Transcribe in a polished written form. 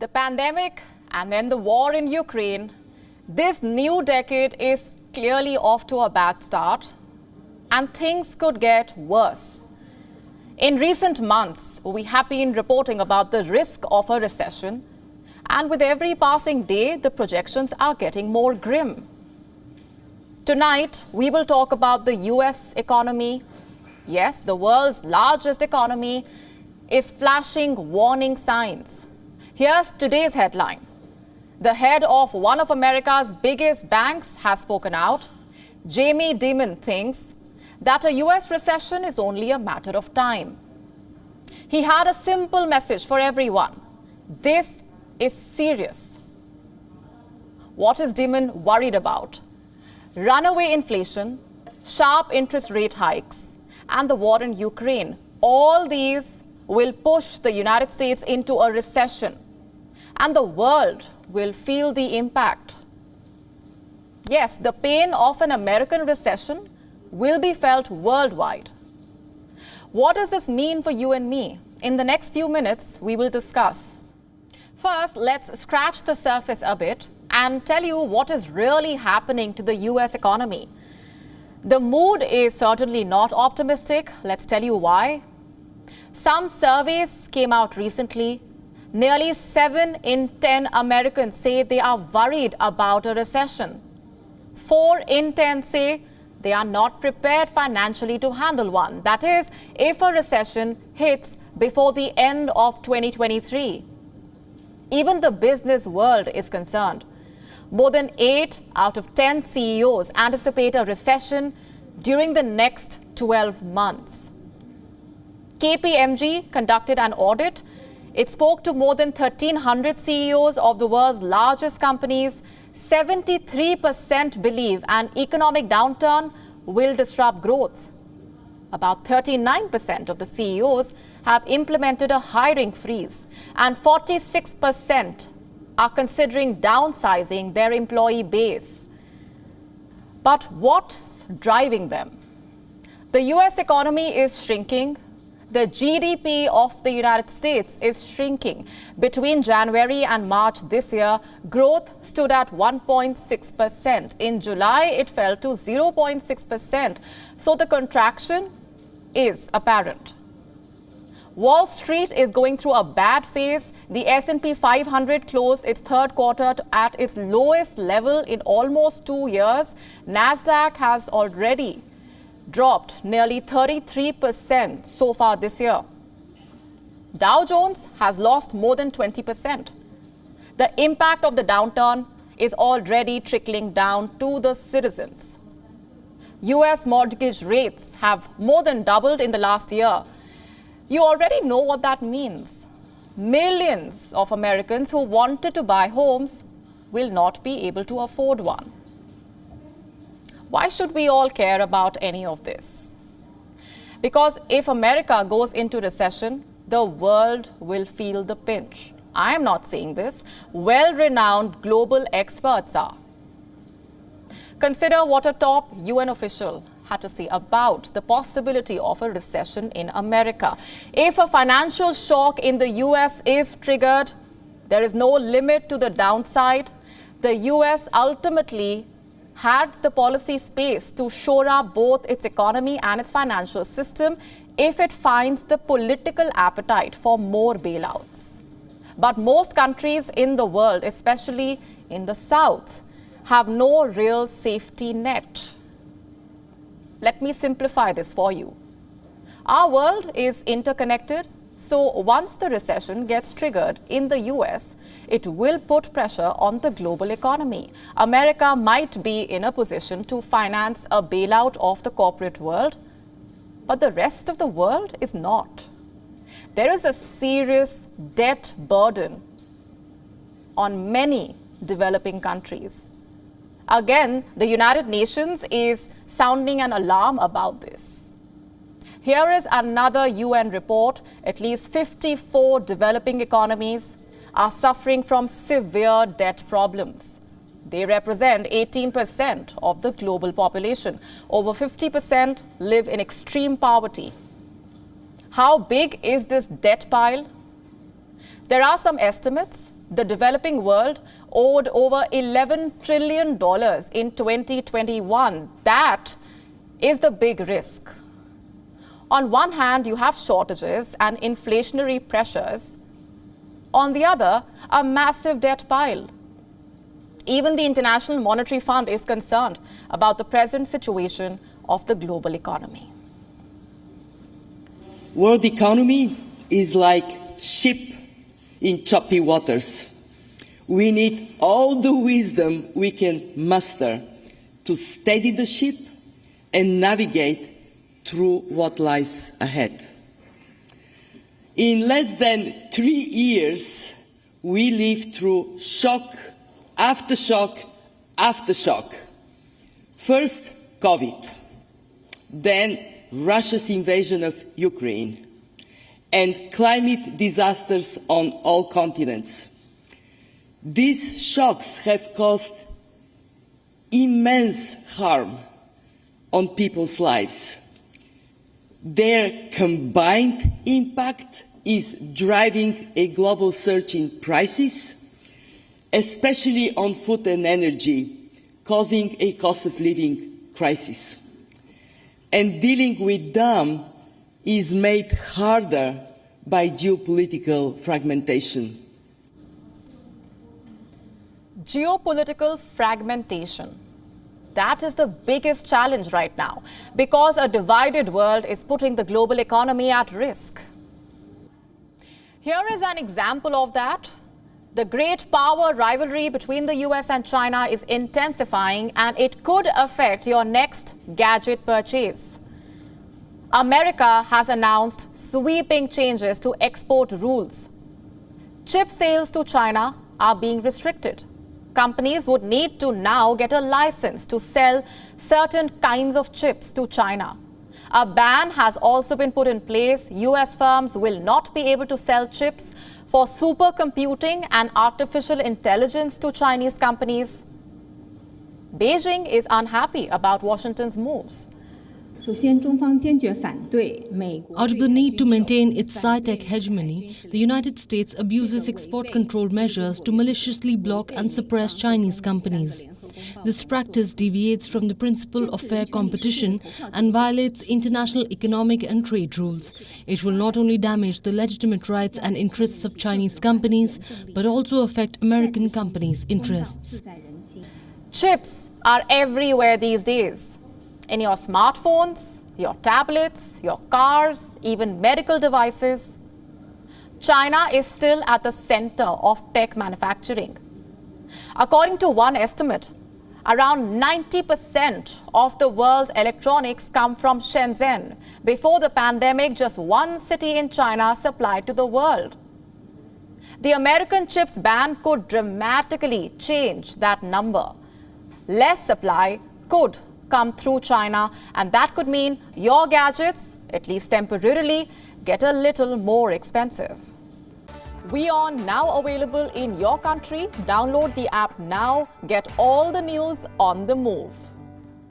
The pandemic and then the war in Ukraine, this new decade is clearly off to a bad start, and things could get worse. In recent months, we have been reporting about the risk of a recession, and with every passing day, the projections are getting more grim. Tonight, we will talk about the US economy. Yes, the world's largest economy is flashing warning signs. Here's today's headline. The head of one of America's biggest banks has spoken out. Jamie Dimon thinks that a US recession is only a matter of time. He had a simple message for everyone. This is serious. What is Dimon worried about? Runaway inflation, sharp interest rate hikes, and the war in Ukraine. All these will push the United States into a recession, and the world will feel the impact. Yes, the pain of an American recession will be felt worldwide. What does this mean for you and me? In the next few minutes, we will discuss. First, let's scratch the surface a bit and tell you what is really happening to the US economy. The mood is certainly not optimistic. Let's tell you why. Some surveys came out recently. Nearly 7 in 10 Americans say they are worried about a recession. 4 in 10 say they are not prepared financially to handle one. That is, if a recession hits before the end of 2023. Even the business world is concerned. More than 8 out of 10 CEOs anticipate a recession during the next 12 months. KPMG conducted an audit. It spoke to more than 1,300 CEOs of the world's largest companies. 73% believe an economic downturn will disrupt growth. About 39% of the CEOs have implemented a hiring freeze, and 46% are considering downsizing their employee base. But what's driving them? The US economy is shrinking. The GDP of the United States is shrinking. Between January and March this year, growth stood at 1.6%. In July, it fell to 0.6%. So the contraction is apparent. Wall Street is going through a bad phase. The S&P 500 closed its third quarter at its lowest level in almost 2 years. Nasdaq has already dropped nearly 33% so far this year. Dow Jones has lost more than 20%. The impact of the downturn is already trickling down to the citizens. US mortgage rates have more than doubled in the last year. You already know what that means. Millions of Americans who wanted to buy homes will not be able to afford one. Why should we all care about any of this? Because if America goes into recession, the world will feel the pinch. I am not saying this. Well-renowned global experts are. Consider what a top UN official had to say about the possibility of a recession in America. If a financial shock in the US is triggered, there is no limit to the downside. The US ultimately had the policy space to shore up both its economy and its financial system if it finds the political appetite for more bailouts. But most countries in the world, especially in the South, have no real safety net. Let me simplify this for you. Our world is interconnected, so once the recession gets triggered in the US, it will put pressure on the global economy. America might be in a position to finance a bailout of the corporate world, but the rest of the world is not. There is a serious debt burden on many developing countries. Again, the United Nations is sounding an alarm about this. Here is another UN report. At least 54 developing economies are suffering from severe debt problems. They represent 18% of the global population. Over 50% live in extreme poverty. How big is this debt pile? There are some estimates. The developing world owed over $11 trillion in 2021. That is the big risk. On one hand, you have shortages and inflationary pressures. On the other, a massive debt pile. Even the International Monetary Fund is concerned about the present situation of the global economy. World economy is like ship in choppy waters. We need all the wisdom we can muster to steady the ship and navigate through what lies ahead. In less than 3 years, we lived through shock after shock after shock. First, COVID, then Russia's invasion of Ukraine, and climate disasters on all continents. These shocks have caused immense harm on people's lives. Their combined impact is driving a global surge in prices, especially on food and energy, causing a cost of living crisis. And dealing with them is made harder by geopolitical fragmentation. Geopolitical fragmentation. That is the biggest challenge right now, because a divided world is putting the global economy at risk. Here is an example of that. The great power rivalry between the US and China is intensifying, and it could affect your next gadget purchase. America has announced sweeping changes to export rules. Chip sales to China are being restricted. Companies would need to now get a license to sell certain kinds of chips to China. A ban has also been put in place. US firms will not be able to sell chips for supercomputing and artificial intelligence to Chinese companies. Beijing is unhappy about Washington's moves. Out of the need to maintain its sci-tech hegemony, the United States abuses export control measures to maliciously block and suppress Chinese companies. This practice deviates from the principle of fair competition and violates international economic and trade rules. It will not only damage the legitimate rights and interests of Chinese companies, but also affect American companies' interests. Chips are everywhere these days. In your smartphones, your tablets, your cars, even medical devices. China is still at the center of tech manufacturing. According to one estimate, around 90% of the world's electronics come from Shenzhen. Before the pandemic, just one city in China supplied to the world. The American chips ban could dramatically change that number. Less supply could come through China, and that could mean your gadgets, at least temporarily, get a little more expensive. WION now available in your country. Download the app now. Get all the news on the move.